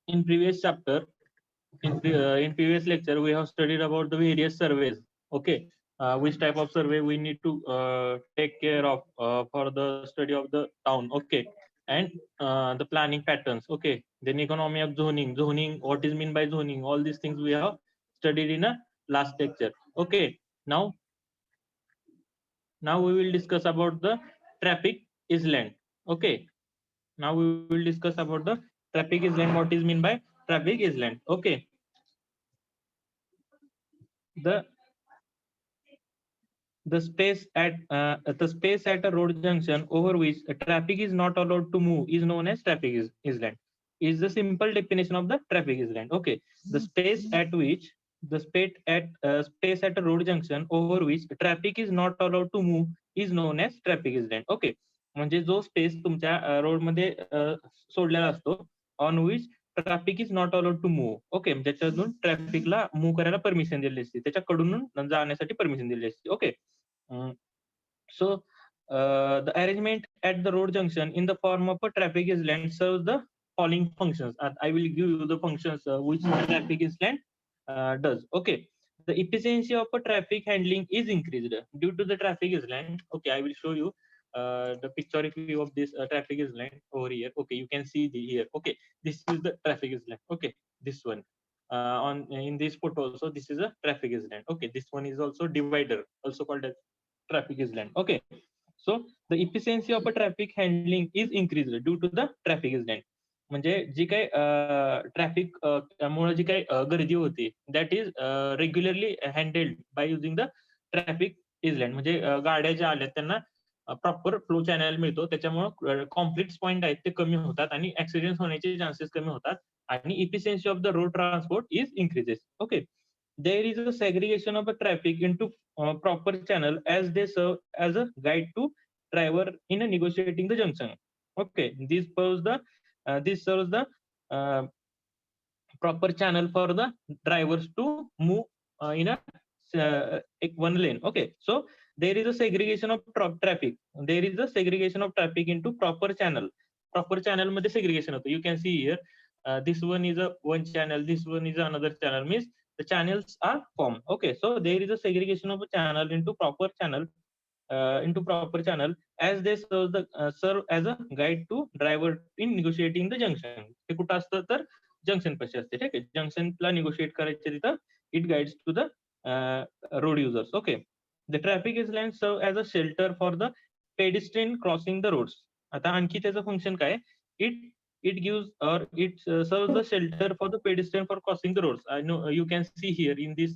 In previous chapter, in previous lecture, we have studied about the various surveys. Okay, which type of survey we need to take care of for the study of the town. Okay, and the planning patterns. Okay, then economy of zoning, what is mean by zoning, all these things we have studied in a last lecture. Okay, now we will discuss about the traffic island. Okay, now we will discuss about the traffic island, what is mean by traffic island. Okay, the the space at a road junction over which traffic is not allowed to move is known as traffic island. Is the simple definition of the traffic island. Okay, the space at which the space at a road junction over which traffic is not allowed to move is known as traffic island. Okay, म्हणजे जो space तुमच्या road मध्ये सोडलेला असतो on which traffic is not allowed to move. Okay, ज्याच्यातून ट्रॅफिकला move करायला permission दिलेली असते, त्याच्याकडून जाण्यासाठी परमिशन दिलेली असते. Okay, so the arrangement at the road junction in the form of a traffic island serves the following functions. I will give you the functions which traffic island does. Okay, the efficiency of a traffic handling is increased due to the traffic island. Okay, I will show you the pictorial view of this traffic island over here. Okay, you can see here. Okay, this is the traffic island. Okay, this one on in this photo also, this is a traffic island. Okay, this one is also divider, also called as traffic island. Okay, so the efficiency of a traffic handling is increased due to the traffic island. म्हणजे जी काही traffic मुळे जी काही गर्दी होती that is regularly handheld by using the traffic island. म्हणजे गाड्या ज्या आल्या त्यांना प्रॉपर फ्लो चॅनल मिळतो, त्याच्यामुळे कॉम्प्लेक्स पॉईंट आहेत ते कमी होतात आणि ऍक्सिडेंट होण्याचे चान्सेस कमी होतात आणि efficiency of the road transport is increases. Okay, there is a segregation of the traffic into proper channel as they serve as a guide to driver in a negotiating the junction. Okay, this serves the uh, proper channel for the drivers to move in a one lane. Okay, so there is a segregation of traffic. There is a segregation of traffic into proper channel. Proper channel मध्ये segregation होतं. You can see here, this one is a one channel, this one is another channel, means the channels are formed. Okay, so there is a segregation of a channel into proper channel as they serve as a guide to driver in negotiating the junction. ते कुठं असतं तर junction पाशी असते. ठीक आहे, जंक्शनला negotiate करायचे तिथं it guides to the road users. Okay, the traffic island serve as a shelter for the pedestrian crossing the roads. आता आणखी त्याचं फंक्शन काय, it gives or it serves the shelter for the pedestrian for crossing the roads. I know you can see here in this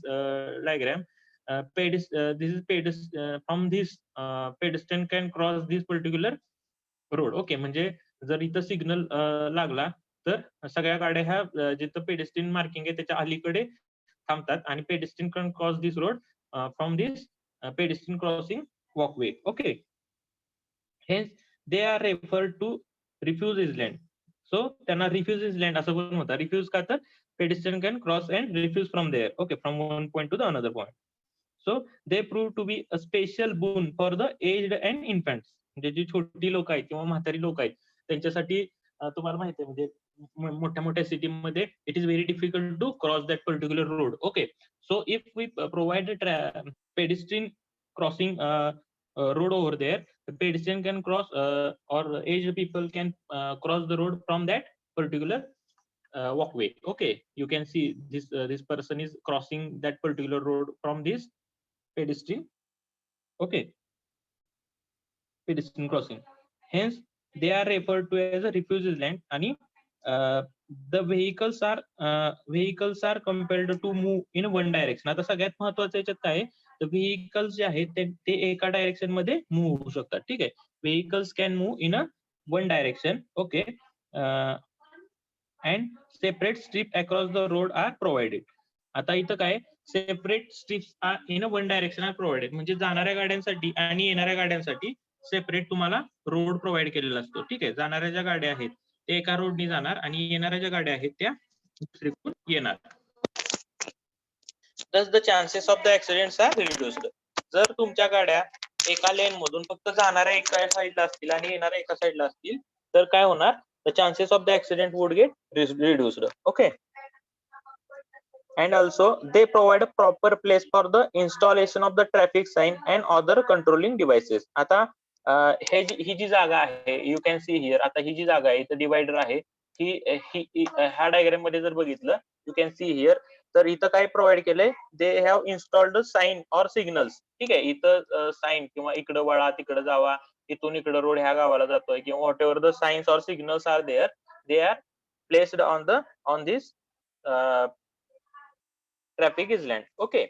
diagram, this is from this pedestrian can cross this particular road. Okay, म्हणजे जर इथं signal लागला तर सगळ्या गाड्या ह्या जिथं pedestrian marking आहे त्याच्या अलीकडे थांबतात आणि pedestrian can cross this road from this pedestrian crossing walkway. Okay, hence they are refer to refuge island. So त्यांना रिफ्यूज इजलँड असं पण होतं. रिफ्यूज का तर pedestrian can cross and refuge from there. Okay, from one point to the another point. So they prove to be a special boon for the aged and infants. म्हणजे जी छोटी लोक आहेत किंवा म्हातारी लोक आहेत त्यांच्यासाठी तुम्हाला माहिती आहे म्हणजे मोठ्या मोठ्या सिटीमध्ये it is very difficult to cross that particular road. Okay, so if we provide pedestrian crossing road over there, the pedestrian can cross or aged people can cross the road from that particular walkway. Okay, you can see this person is crossing that particular road from this pedestrian. Okay, pedestrian crossing. Hence they are referred to as a refuge land आणि the vehicles are compelled to move in one direction. आता सगळ्यात महत्वाचं याच्यात काय आहे, तर vehicles जे आहेत ते एका डायरेक्शन मध्ये मूव्ह होऊ शकतात. ठीक आहे, vehicles can move in a one direction. Okay, and separate strip across the road are provided. आता इथं काय, separate strips are in a one direction are provided, म्हणजे जाणाऱ्या गाड्यांसाठी आणि येणाऱ्या गाड्यांसाठी सेपरेट तुम्हाला रोड प्रोव्हाइड केलेला असतो. ठीक आहे, जाणाऱ्या ज्या गाड्या आहेत ते एका रोडनी जाणार आणि येणाऱ्या ज्या गाड्या आहेत त्या दुसरीकडून येणार. Thus the chances of the accidents are reduced. जर तुमच्या गाड्या एका लेन मधून फक्त जाणाऱ्या एका साईडला असतील आणि येणाऱ्या एका साईडला असतील तर काय होणार, the chances of the accident would get reduced. Okay, and also they provide a proper place for the installation of the traffic sign and other controlling devices. आता ही जी जागा आहे, यू कॅन सी हिअर, आता ही जी जागा आहे इथं divider आहे, ही ह्या diagram मध्ये जर बघितलं, यू कॅन सी हिअर, तर इथं काय प्रोव्हाइड केलंय, दे हॅव इन्स्टॉल्ड साइन और सिग्नल्स. ठीक आहे, इथं साइन किंवा इकडं वळा तिकडं जावा, इथून इकडं रोड ह्या गावाला जातोय किंवा व्हॉट एव्हर द साइन्स और signals are there, they are placed on this traffic island. Okay,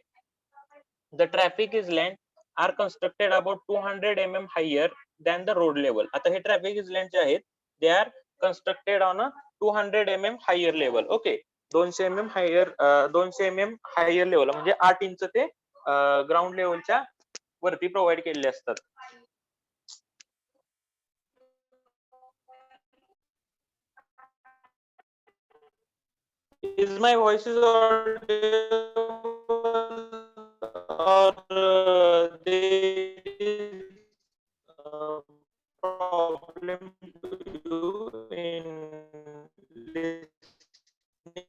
the traffic island are constructed about 200 mm higher than the road level. आता हे traffic island जे आहेत, they are constructed on a 200 mm higher level. Okay, 200 mm higher level म्हणजे 8 inch ते ground लेवलच्या वरती provide केलेले असतात. Is my voice is audible or there is problem to you in listening?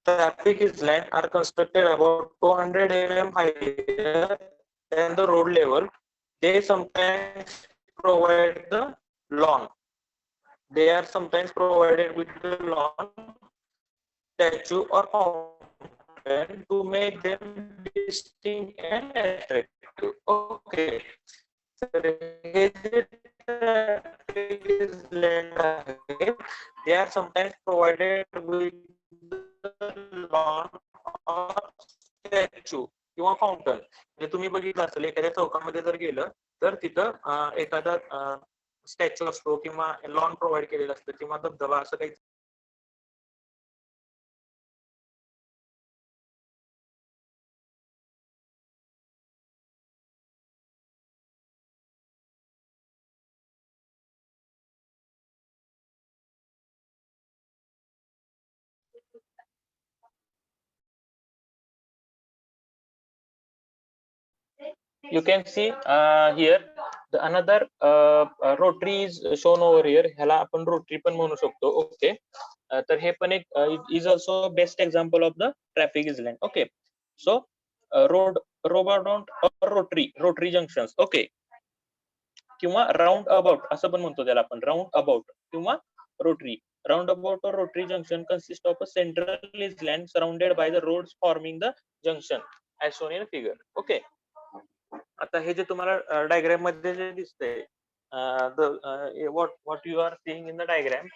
Traffic islands are constructed about 200 mm higher than the road level. They sometimes provide the lawn. They are sometimes provided with the lawn, statue or fountain to make them distinct and attractive. Okay. They are sometimes provided with the lawn or statue किंवा fountain. म्हणजे तुम्ही बघितलं असेल एखाद्या चौकामध्ये जर गेलं तर तिथं एखादा स्टॅच्यू असतो किंवा लॉन प्रोव्हाइड केलेलं असतं किंवा धबधबा असं काही. You can see here the another rotary is shown over here. ह्याला आपण रोटरी पण म्हणू शकतो. ओके, तर हे पण एक is also best example of the traffic island. Okay, so roundabout or rotary junctions. Okay, किंवा राउंड अबाउट असं पण म्हणतो त्याला आपण, राउंड अबाउट किंवा rotary. Roundabout or rotary junction consist of a central island surrounded by the roads forming the junction as shown in figure. Okay, आता हे जे तुम्हाला diagram मध्ये जे दिसतंय, what you are seeing in the diagram,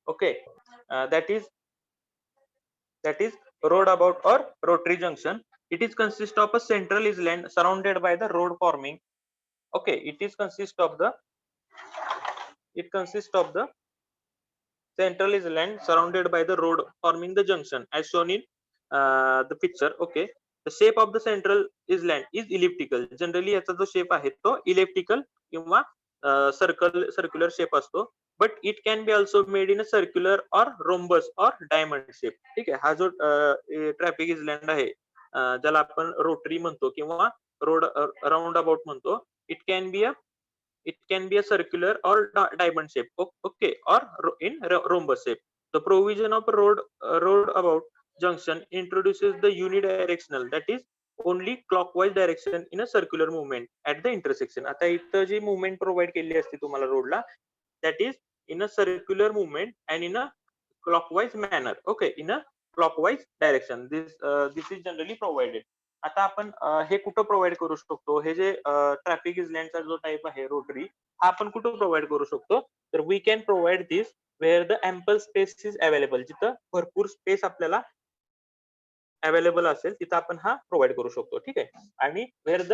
okay, that is roundabout or rotary junction. It is consist of a central island surrounded by the road forming. Okay, it consists of the central island surrounded by the road forming the junction as shown in the picture. Okay, the shape of the central island is elliptical. Generally याचा जो shape आहे तो elliptical किंवा circular shape असतो, but it can be also made in a circular or rhombus or diamond shape. ठीक आहे, हा जो ट्रॅफिक island आहे ज्याला आपण रोटरी म्हणतो किंवा रोड राउंड अबाउट म्हणतो, it can be a circular or diamond shape. Okay, or in rhombus shape. The provision of road about junction introduces the unidirectional, that is only clockwise direction in a circular movement at the intersection. आता इथं जी movement provide केली असते तुम्हाला रोडला, that is in a circular movement and in a clockwise manner. Okay, in a clockwise direction. This is generally provided. आता आपण हे कुठं provide करू शकतो, हे जे ट्रॅफिक इझलँडचा जो टाइप आहे रोटरी, हा आपण कुठं प्रोव्हाइड करू शकतो, तर we can provide this where the ample space is available, जिथं भरपूर स्पेस आपल्याला अवेलेबल असेल तिथं आपण हा प्रोव्हाइड करू शकतो. ठीक आहे. आणि where the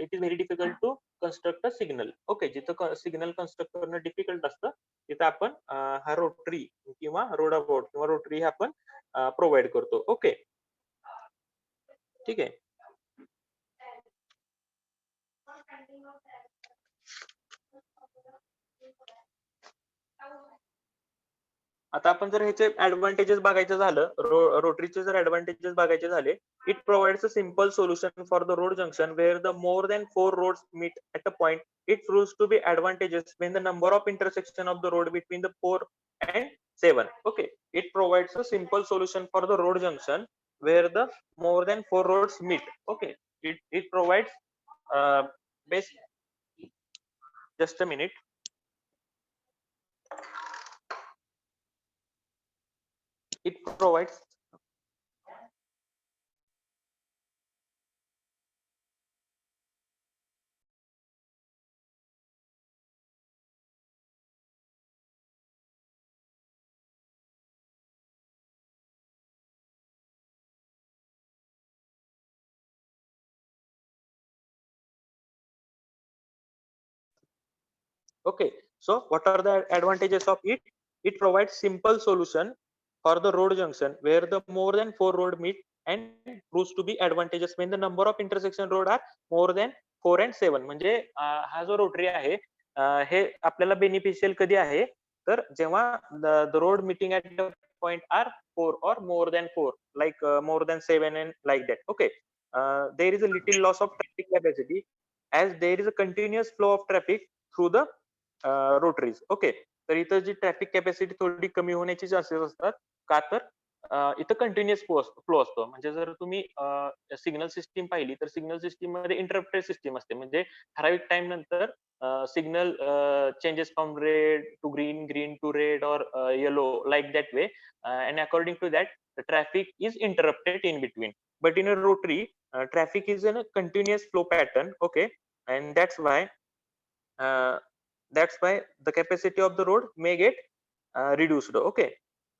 it is very difficult to construct a signal. Okay, जिथं सिग्नल कन्स्ट्रक्ट करणं डिफिकल्ट असतं तिथं आपण हा रोटरी किंवा रोडाबोट किंवा रोटरी हे आपण प्रोव्हाइड करतो. ओके, ठीक आहे. आता आपण जर ह्याचे ऍडव्हान्टेजेस बघायचं झालं, रोटरीचे जर ऍडव्हान्टेजेस बघायचे झाले, it provides a simple solution for the road junction where the more than 4 roads meet at a point. It proves to be advantageous when the number of intersection of the road between the 4 and 7. Okay, it provides a simple solution for the road junction where the more than 4 roads meet. Okay, it provides best. Just a minute. It provides Okay, so what are the advantages of it? It provides simple solution for the road junction where the more than 4 road meet and proves to be advantageous when the number of intersection road are more than 4 and 7. म्हणजे हा जो rotary आहे हे आपल्याला beneficial कधी आहे, तर जेव्हा the road meeting at the point are 4 or more than 4, like more than 7 and like that. Okay, there is a little loss of traffic capacity as there is a continuous flow of traffic through the rotaries. Okay, तर इथं जी traffic capacity थोडी कमी होण्याची chances असतात, का तर इथं continuous flow असतो. म्हणजे जर तुम्ही सिग्नल सिस्टीम पाहिली तर सिग्नल सिस्टीम मध्ये इंटरप्टेड सिस्टीम असते. म्हणजे ठराविक टाइम नंतर signal changes from red to green, green to red और yellow, like that way, and according to that the traffic is interrupted in between. But in a rotary, traffic is in a continuous flow pattern. Okay, and uh, that's why the capacity of the road may get reduced. Okay,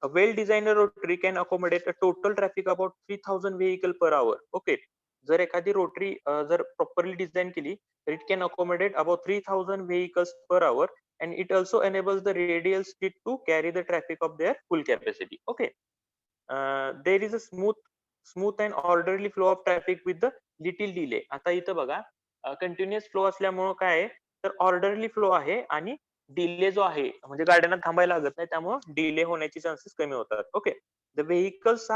a well designed rotary can accommodate a total traffic about 3000 vehicle per hour. Okay, जर एखादी rotary जर properly design केली तर it can accommodate about 3000 vehicles per hour, and it also enables the radial street to carry the traffic of their full capacity. Okay, there is a smooth and orderly flow of traffic with the little delay. आता इथं बघा continuous flow असल्यामुळे काय आहे, तर orderly flow आहे आणि delay जो आहे म्हणजे गाड्यांना थांबायला लागत नाही, त्यामुळे डिले होण्याचे चान्सेस कमी होतात. Okay, the vehicles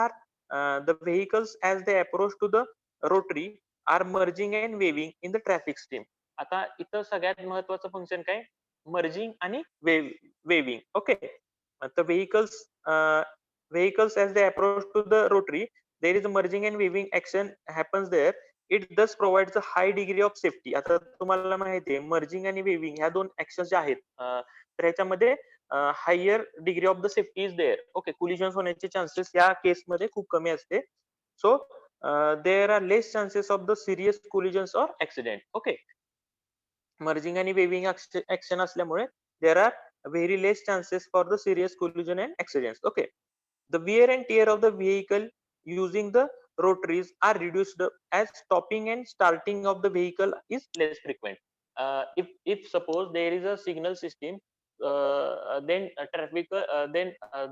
as they approach to the rotary are merging and weaving in the traffic stream. आता इथं सगळ्यात महत्वाचं फंक्शन काय, मर्जिंग आणि weaving. Okay, the vehicles as they approach to the rotary, there is a merging and weaving action happens there. It thus provides a high degree of safety. आता तुम्हाला माहिती आहे मर्जिंग आणि वेविंग ह्या दोन action ज्या आहेत, तर ह्याच्यामध्ये higher degree of the safety is there. Okay, collisions होण्याचे चान्सेस या केसमध्ये खूप कमी असते. So there are less chances of the serious collisions or accident. Okay, merging आणि वेविंग ऍक्शन असल्यामुळे there are very less chances for the serious collision and accidents. Okay, the wear and tear of the vehicle using the rotaries are reduced as stopping and starting of the vehicle is less frequent. If suppose there is a signal system, then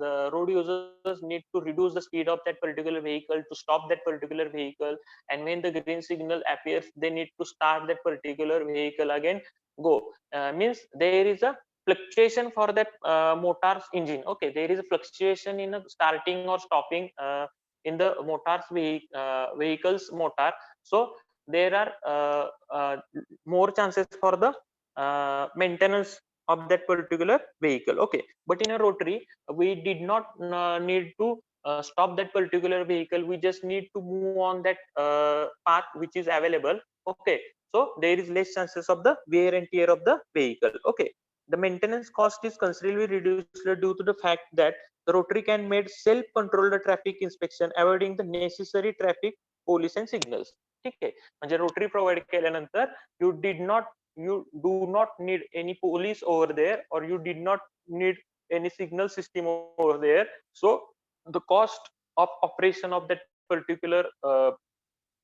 the road users need to reduce the speed of that particular vehicle to stop that particular vehicle, and when the green signal appears they need to start that particular vehicle again, go, means there is a fluctuation for that motor's engine. Okay, there is a fluctuation in a starting or stopping in the vehicle's motor. So there are more chances for the maintenance of that particular vehicle. Okay, but in a rotary we did not need to stop that particular vehicle, we just need to move on that path which is available. Okay, so there is less chances of the wear and tear of the vehicle. Okay, the maintenance cost is considerably reduced due to the fact that the rotary can make self-control the traffic inspection, avoiding the necessary traffic police and signals. ठीक आहे. म्हणजे rotary provide केल्यानंतर you do not need any police over there, or you did not need any signal system over there. So the cost of operation of that particular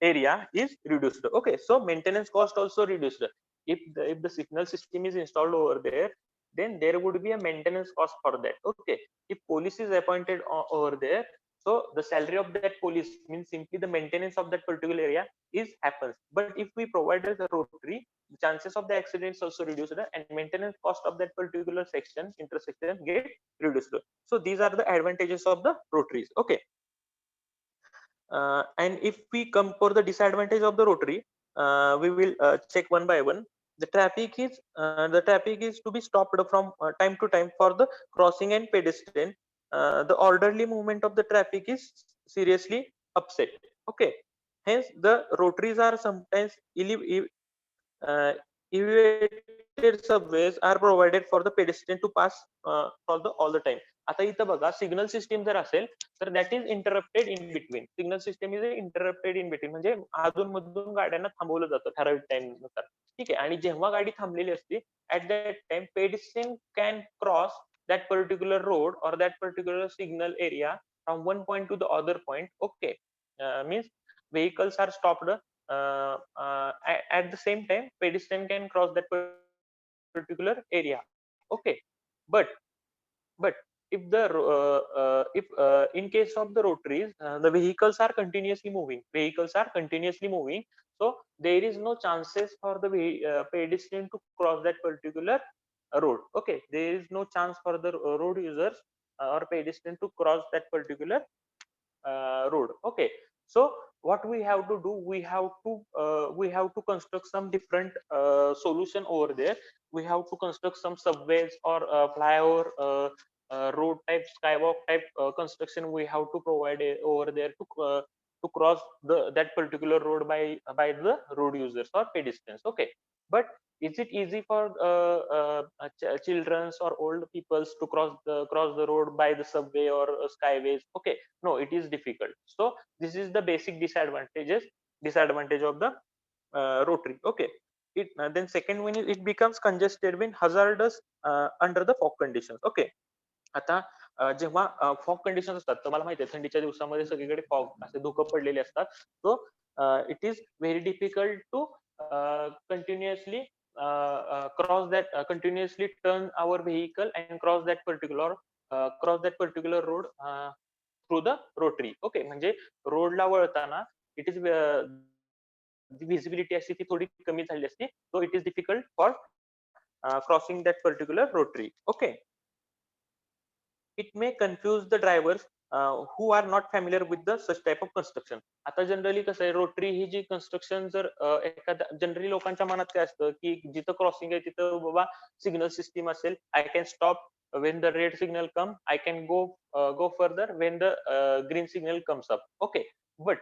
area is reduced. Okay, so maintenance cost also reduced. If the signal system is installed over there, then there would be a maintenance cost for that. Okay, if police is appointed over there, so the salary of that police means simply the maintenance of that particular area is happens. But if we provided the rotary, the chances of the accidents also reduced, and maintenance cost of that particular section intersection get reduced. So these are the advantages of the rotaries. Okay, and if we come for the disadvantage of the rotary, we will check one by one. The traffic is to be stopped from time to time for the crossing and pedestrian. The orderly movement of the traffic is seriously upset. Okay, hence the rotaries are sometimes uh, elevated subways are provided for the pedestrian to pass for the all the time. आता इथं बघा, signal system जर असेल तर that is interrupted in between. Signal system is interrupted in between, म्हणजे अधून मधून गाड्यांना थांबवलं जातं ठराविक टाइम नुसार. ठीक आहे, आणि जेव्हा गाडी थांबलेली असते at that time pedestrian can cross that particular road or that particular signal area from one point to the other point. Okay, means vehicles are stopped. At the same time, pedestrian can cross that particular area. Okay, but if in case of the rotaries, the vehicles are continuously moving, so there is no chances for the pedestrian to cross that particular road. Okay, there is no chance for the road users or pedestrian to cross that particular road. Okay, so what we have to do, we have to construct some different solution over there. We have to construct some subways or flyover, road type, skywalk type construction we have to provide over there to cross that particular road by the road users or pedestrians. Okay, but is it easy for children's or old peoples to cross the road by the subway or skyways? Okay, no, it is difficult. So this is the basic disadvantage of the rotary. Okay, then second one is it becomes congested when hazardous under the fog conditions. Okay, आता जेव्हा fog condition असतात, तुम्हाला माहिती आहे थंडीच्या दिवसामध्ये सगळीकडे fog असे धुकं पडलेले असतात. So it is very difficult to continuously continuously turn our vehicle and cross that particular road through the rotary. Okay, म्हणजे रोडला वळताना इट इज विजिबिलिटी असते ती थोडी कमी झाली असते. सो it is difficult for crossing that particular rotary. Okay, it may confuse the drivers who are not familiar with the such type of construction. आता generally कसं आहे, रोटरी ही जी कन्स्ट्रक्शन जर एखाद्या जनरली लोकांच्या मनात काय असतं की जिथं क्रॉसिंग आहे तिथं बाबा सिग्नल सिस्टीम असेल, I can stop when the red signal come, I can go further when the green signal comes up. Okay, but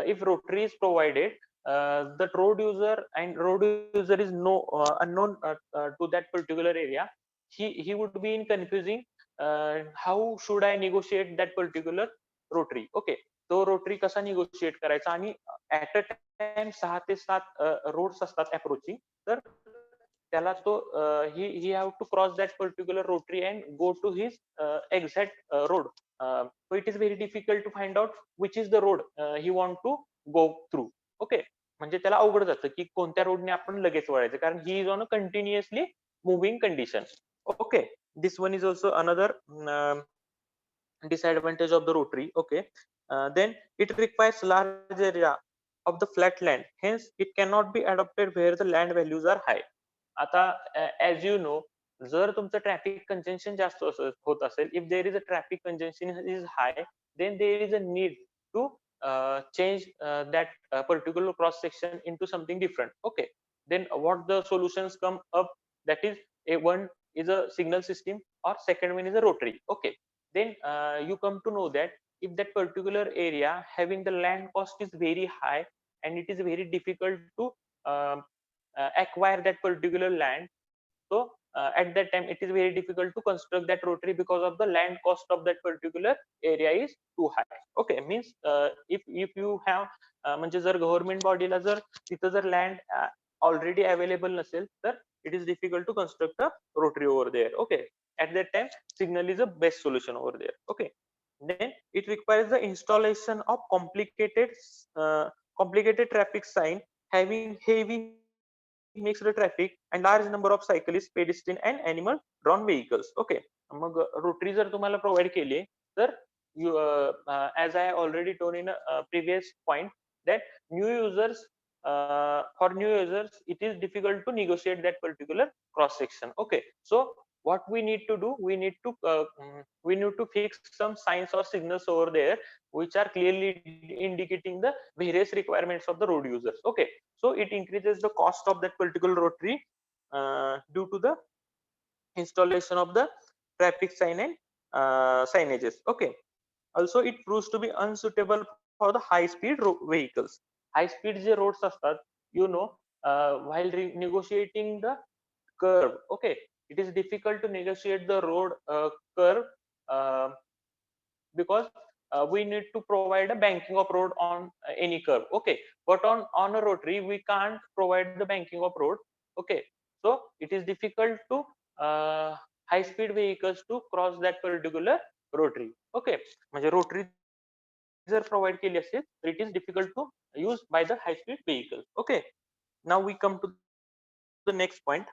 if rotary is provided, the road user is no unknown to that particular area, he would be in confusing how should I negotiate that particular rotary. Okay, तो rotary कसा negotiate करायचा, आणि at a time 6 ते 7 roads असतात approaching, तर त्याला तो he have to cross that particular rotary and go to his exact road. So it is very difficult to find out which is the road he want to go through. Okay, म्हणजे त्याला अवघड जातं की कोणत्या रोडने आपण लगेच वळायचं, कारण he is on a continuously moving condition. Okay, this one is also another disadvantage of the rotary. Okay, then it requires large area of the flat land, hence it cannot be adopted where the land values are high. आता as you know, जर तुमचं traffic congestion जास्त होत असेल, if there is a traffic congestion is high, then there is a need to change that particular cross section into something different. Okay, then what the solutions come up, that is one is a signal system, or second one is a rotary. Okay, then you come to know that if that particular area having the land cost is very high and it is very difficult to acquire that particular land, so at that time it is very difficult to construct that rotary because of the land cost of that particular area is too high. Okay, means if you have म्हणजे जर government बॉडीला जर तिथं जर land already available नसेल तर it is difficult to construct a rotary over there. Okay, at that time signal is the best solution over there. Okay, then it requires the installation of complicated traffic sign having heavy mixed traffic and large number of cyclists, pedestrian and animal drawn vehicles. Okay, mug rotary जर तुम्हाला provide केली तर you as I already told in a previous point that new users for new users it is difficult to negotiate that particular cross section. Okay, so what we need to do, we need to fix some signs or signals over there which are clearly indicating the various requirements of the road users. Okay, so it increases the cost of that particular rotary due to the installation of the traffic sign and signages. Okay, also it proves to be unsuitable for the high speed vehicles. High speed J roads असतात, you know, while negotiating the curve, okay, it is difficult to negotiate the road curve uh, because we need to provide a banking of road on any curve. Okay, but on a rotary we can't provide the banking of road. Okay, so it is difficult to high speed vehicles to cross that particular rotary. Okay, म्हणजे rotary जर provide केली असेल तर it is difficult to use by the high speed vehicles. Okay, now we come to the next point.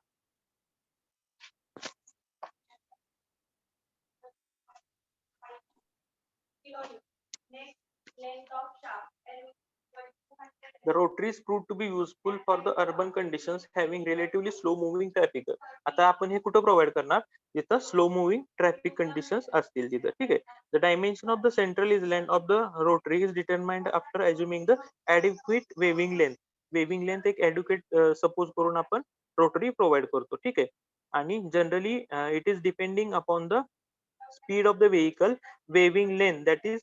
The rotaries proved to be useful for the urban conditions having relatively slow moving traffic. आता आपण हे कुठं provide करणार जिथं slow moving traffic conditions असतील तिथं. ठीक आहे. The dimension of the central island of the rotary is determined after assuming the adequate waving length. Waving length एक adequate सपोज करून आपण रोटरी प्रोव्हाइड करतो. ठीक आहे. आणि generally it is depending upon the speed of the vehicle. Waving length, that is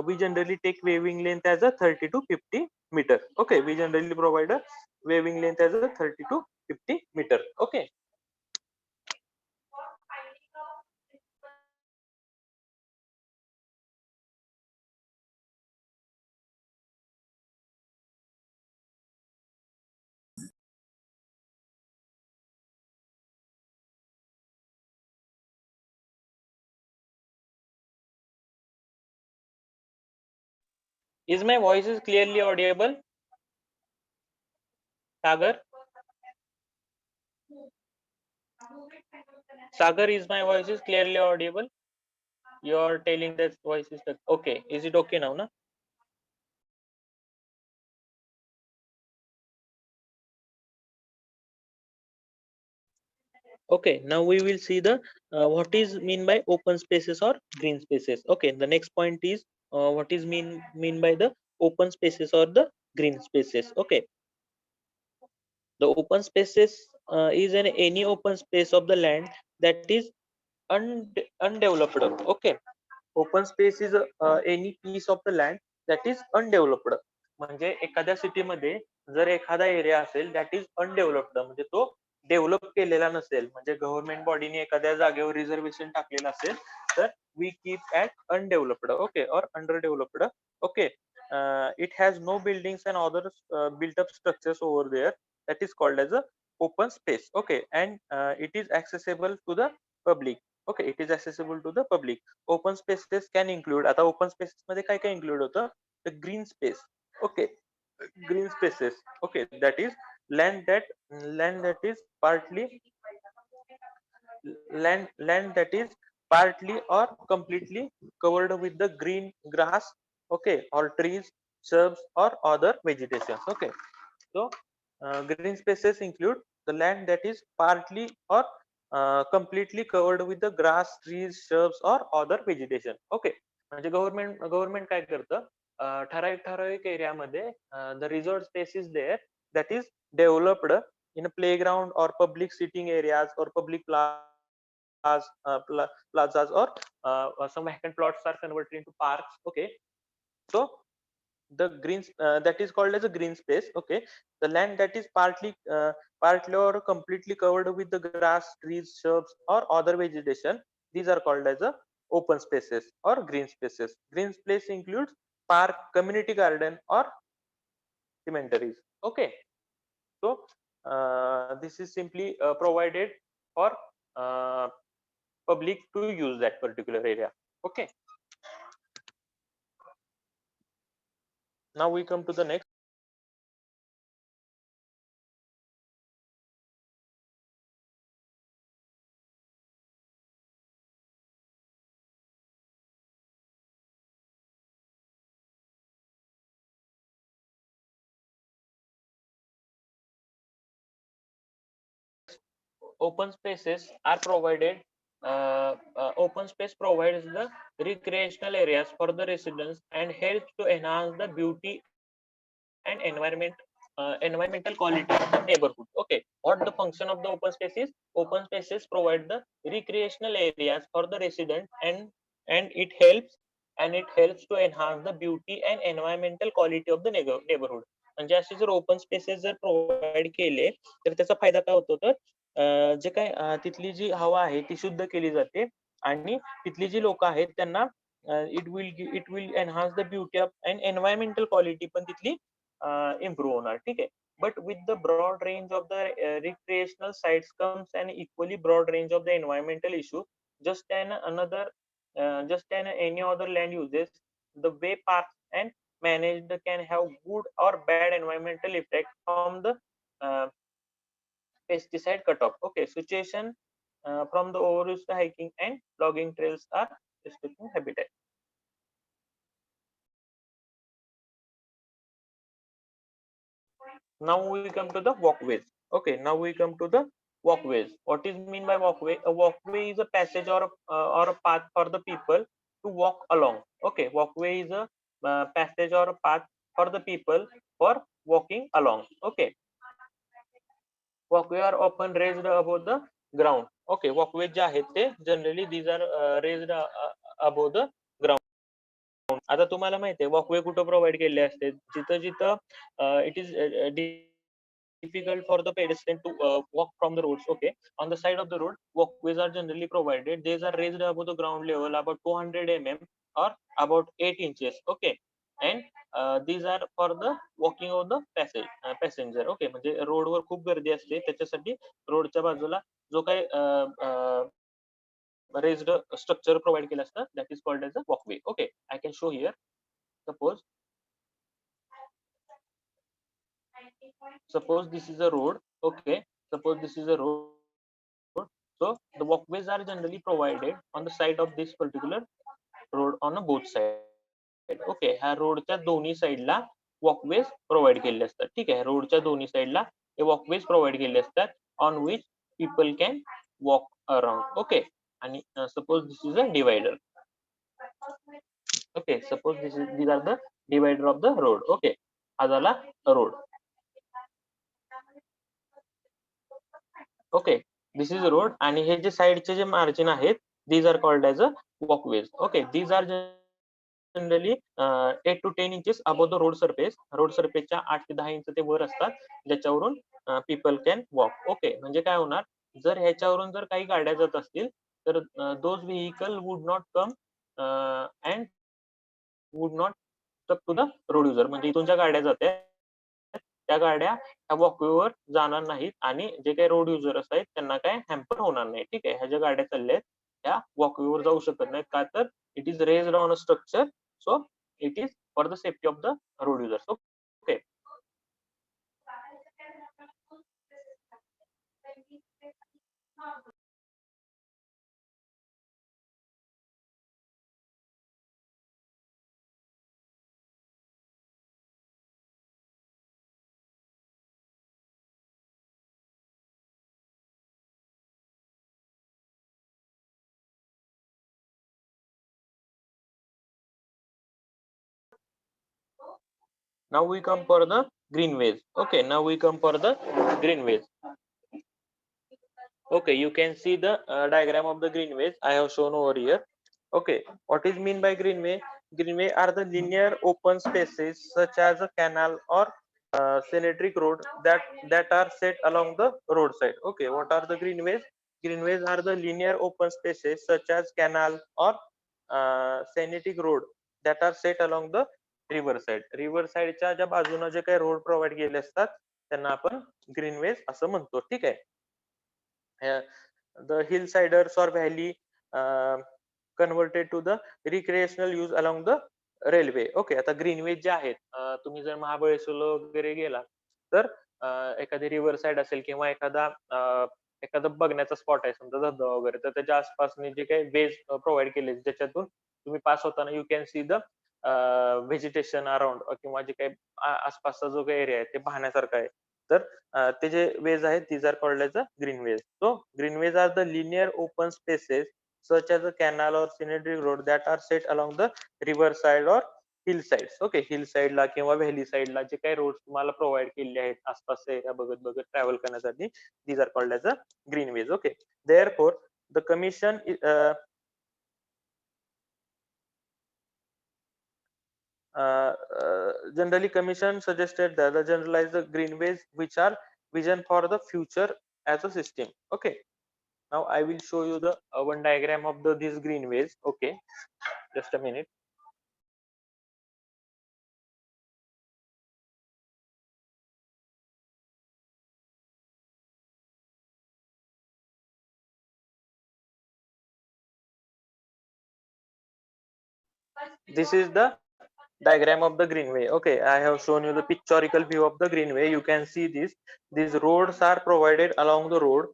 we generally take waving length as a 30 to 50 meter. Okay, we generally provide a waving length as a 30 to 50 meter. Okay, is my voice is clearly audible? Sagar, Sagar, is my voice is clearly audible? You're telling that voice is okay. Is it okay now? Na? Okay, now we will see the what is mean by open spaces or green spaces. Okay, the next point is what is mean by the open spaces or the green spaces. Okay, the open spaces is any open space of the land that is undeveloped. Okay, open space is any piece of the land that is undeveloped. म्हणजे एखाद्या city मध्ये जर एखादा area असेल that is अनडेव्हलप्ड म्हणजे तो develop केलेला नसेल म्हणजे गव्हर्नमेंट बॉडीने एखाद्या जागेवर रिझर्वेशन टाकलेलं असेल तर वी कीप ऍट अनडेव्हलप्ड. ओके, और under developed. Okay, it has no buildings and other built up structures over there, that is called as a open space. Okay, and it is accessible to the public. Okay, it is accessible to the public. Open spaces can include, आता open spaces मध्ये काय काय include होतं, the green space. Okay, green spaces. Okay, that is land that is land that is partly or completely covered with the green grass. Okay, or trees, shrubs or other vegetations. Okay, so green spaces include the land that is partly or completely covered with the grass, trees, shrubs or other vegetation. Okay, म्हणजे government काय करतं, ठराविक एरियामध्ये the resort space is there that is developed in a playground or public sitting areas or public plazas or some vacant plots are converted into parks. Okay, so the green that is called as a green space. Okay, the land that is partly or completely covered with the grass, trees, shrubs, or other vegetation, these are called as a open spaces or green spaces. Green space includes park, community garden, or cemeteries. Okay, so this is simply provided for uh, public to use that particular area. Okay, now we come to the next. Open spaces are provided. Open space provides the recreational areas for the residents and helps to enhance the beauty and environmental quality of the neighborhood. Okay, what the function of the open spaces? Open spaces provide the recreational areas for the resident, and it helps to enhance the beauty and environmental quality of the neighborhood. म्हणजे असे जर open spaces जर provide केले तर त्याचा फायदा काय होतो तर जे काय तिथली जी हवा आहे ती शुद्ध केली जाते आणि तिथली जी लोक आहेत त्यांना it will enhance the beauty of and environmental quality पण तिथली इम्प्रूव्ह होणार. ठीक आहे. But with the broad range of the recreational sites comes an equally broad range of the environmental issue. Just an any other land uses, the way parks and managed can have good or bad environmental effect from the uh, pesticide cutoff. Okay, situation from the overuse to hiking and logging trails are restricting habitat. Now we come to the walkways. Okay, now we come to the walkways. What is mean by walkway? A walkway is a passage or a path for the people to walk along. Okay, walkway is a passage or a path for the people for walking along. Okay, walkway are often raised above the ground. Okay, walkway जे आहेत ते generally these are raised above the ground. आता तुम्हाला माहिती आहे walkway कुठं provide केले असते जिथं जिथं it is difficult for the pedestrian to walk from the roads. Okay, on the side of the road walkways are generally provided. These are raised above the ground level about 200 mm or about 8 inches. Okay, and these are for the walking of the passenger. Okay, म्हणजे रोडवर खूप गर्दी असते त्याच्यासाठी रोडच्या बाजूला जो काही raised structure provide केलं असतं that is called as a walkway. Okay, I can show here. Suppose this is a road. Okay, suppose this is a road. So the walkways are generally provided on the side of this particular road on a both side. Okay, ह्या रोडच्या दोन्ही साईडला walkways provide केले असतात. ठीक आहे, रोडच्या दोन्ही साईडला हे वॉकवेज प्रोव्हाइड केले असतात on which people can walk around. Okay, आणि suppose this is a divider. Okay, suppose these are the divider of the road. Okay, हा झाला road. Okay, this is road आणि हे जे साइडचे जे मार्जिन आहेत these are called as a walkways. Okay, these are generally 8 to 10 inches above the road surface. Road सरफेसच्या 8 ते 10 inch ते वर असतात ज्याच्यावरून पीपल कॅन वॉक. ओके, म्हणजे काय होणार जर ह्याच्यावरून जर काही गाड्या जात असतील तर those vehicle would not come and would not stuck to the road user. म्हणजे इथून ज्या गाड्या जात्या त्या गाड्या त्या वॉकवेवर जाणार नाहीत आणि जे काही रोड युजर्स आहेत त्यांना काय हॅम्पर होणार नाही. ठीक आहे, ह्या ज्या गाड्या चालल्या आहेत त्या वॉकवेवर जाऊ शकत नाहीत का तर it is raised on a structure. So it is for the safety of the road users. Okay, now we come for the greenways. Okay, now we come for the greenways. Okay, you can see the diagram of the greenways I have shown over here. Okay, what is mean by greenway? Greenway are the linear open spaces such as a canal or symmetric road that are set along the roadside. Okay, what are the greenways? Greenways are the linear open spaces such as canal or scenic road that are set along the riverside. रिव्हरसाइडच्या ज्या बाजूने जे काही road provide केले असतात त्यांना आपण ग्रीनवेज असं म्हणतो. ठीक आहे. The hillsiders or valley converted to the recreational use along the railway. Okay, आता ग्रीनवेज जे आहेत, तुम्ही जर महाबळेश्वरला वगैरे गेला तर एखादी रिव्हर साइड असेल किंवा एखादा बघण्याचा स्पॉट आहे समजा धबधबा वगैरे, तर त्याच्या आसपास जे काही वेज प्रोव्हाइड केले ज्याच्यातून तुम्ही पास होताना you can see the vegetation around, किंवा जे काही आसपासचा जो काही एरिया आहे ते पाहण्यासारखा आहे. तर ते जे वेज आहेत these are called as a greenways. So greenways are the linear open spaces such as a canal or scenic road that are set along the riverside or hillsides. Okay, hillside ला किंवा valley side ला जे काही road तुम्हाला provide केले आहेत आसपासचा area बघत बघत travel करण्यासाठी, these are called as a greenways. Okay, therefore the commission generally commission suggested that the generalize the greenways which are vision for the future as a system. Okay, now I will show you the one diagram of these greenways. Okay, just a minute. This is the diagram of the greenway. Okay, I have shown you the pictorial view of the greenway. You can see these roads are provided along the road,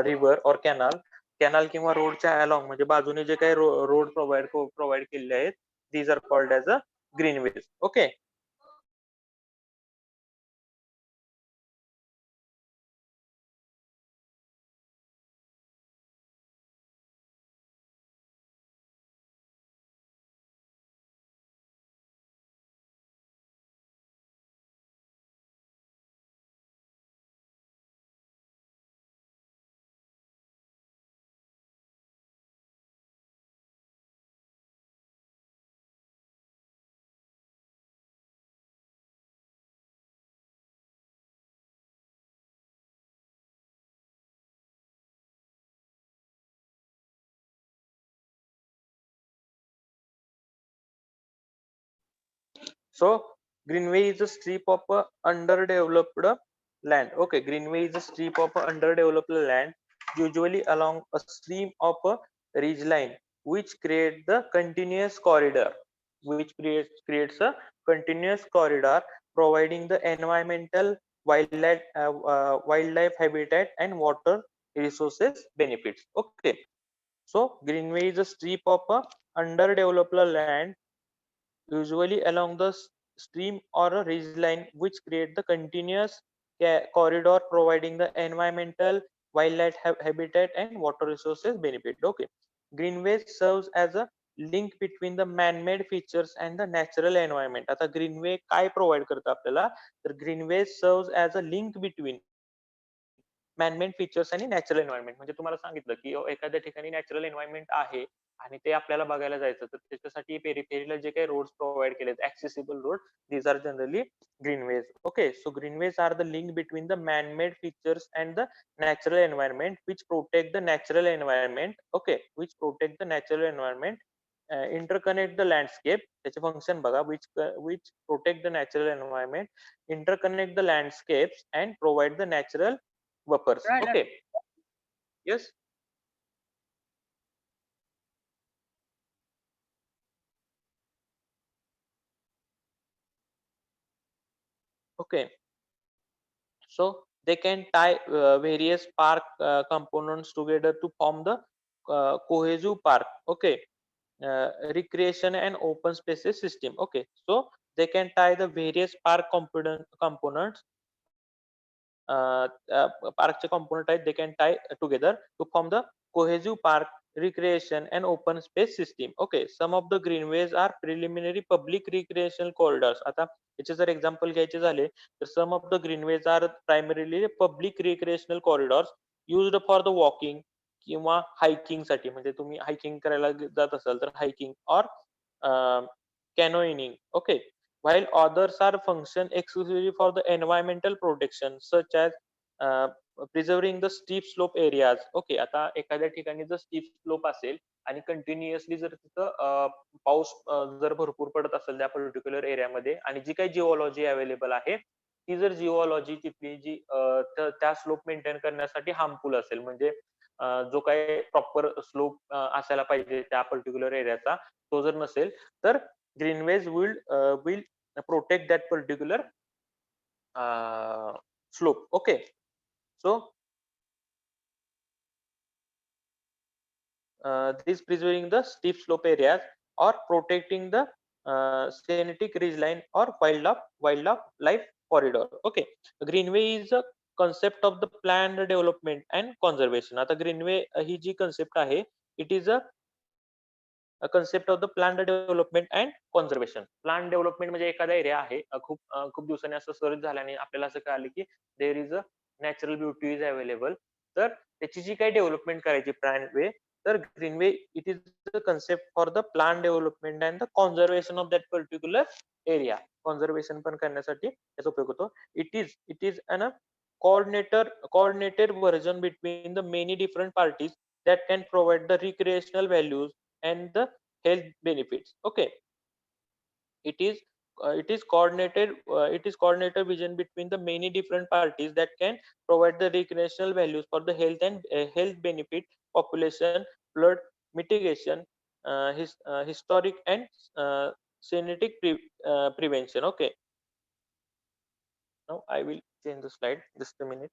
river or canal किंवा रोडच्या along म्हणजे बाजूने जे काही road provide केलेले आहेत, these are called as a greenways. Okay, so greenway is a strip of underdeveloped land. Okay, greenway is a strip of underdeveloped land usually along a stream of a ridge line which creates the continuous corridor, which creates a continuous corridor providing the environmental wildlife habitat and water resources benefits. Okay, so greenway is a strip of underdeveloped land usually along the stream or a ridge line which create the continuous corridor providing the environmental wildlife habitat and water resources benefit. Okay, greenway serves as a link between the man-made features and the natural environment. आता greenway काय provide करतं आपल्याला, तर greenway serves as a link between man-made features आणि natural environment. म्हणजे तुम्हाला सांगितलं की एखाद्या ठिकाणी नॅचरल एन्व्हायरमेंट आहे आणि ते आपल्याला बघायला जायचं, तर त्याच्यासाठी पेरिफेरीला जे काही रोड्स प्रोव्हाइड केलेत accessible road, these are generally greenways. Okay, so greenways are the link between the man-made features and the natural environment which protect the natural environment. Okay, which protect the natural environment, interconnect the landscape. त्याचे function बघा, which protect the natural environment, interconnect the landscapes and provide the natural buffers. Okay, yes. Okay, so they can tie various park components together to form the cohesive park. Okay, recreation and open spaces system. Okay, so they can tie the various park components, parkचे component आहेत, they can tie together to form the cohesive park, recreation and open space system. Okay, some of the greenways are preliminary public recreational corridors. आता याचे जर example घ्यायचे झाले तर some of the greenways are primarily public recreational corridors used for the walking किंवा hiking साठी, म्हणजे तुम्ही हायकिंग करायला जात असाल तर हायकिंग, और canyoning. Okay, while others are function exclusively for the environmental protection, such as uh, preserving the steep slope areas. Okay, आता एखाद्या ठिकाणी जर steep slope असेल आणि कंटिन्युअसली जर तिथं पाऊस जर भरपूर पडत असेल त्या पर्टिक्युलर एरियामध्ये आणि जी काही जिओलॉजी अवेलेबल आहे ती जर जिओलॉजी तिथली जी त्या स्लोप मेंटेन करण्यासाठी हार्मफुल असेल म्हणजे जो काही प्रॉपर स्लोप असायला पाहिजे त्या पर्टिक्युलर एरियाचा तो जर नसेल तर ग्रीनवेज will protect that particular slope. Okay, so this preserving the steep slope areas or protecting the scenic ridgeline or wildlife corridor. Okay, greenway is a concept of the planned development and conservation. आता greenway ही जी concept आहे, it is a concept of the planned development and conservation. Planned development म्हणजे एखादा area आहे खूप दिवसांनी असं search झाल्याने आपल्याला असं कळालं की there is a natural beauty is available. तर त्याची जी काही डेव्हलपमेंट करायची प्लॅन वे तर greenway it is the concept for the plan development and the conservation of that particular area. Conservation पण करण्यासाठी त्याचा उपयोग होतो. It is an coordinated version between the many different parties that can provide the recreational values and the health benefits. Okay, it is coordinated vision between the many different parties that can provide the recreational values for the health and health benefit, population, flood mitigation, historic and prevention. Okay, now I will change the slide, just a minute.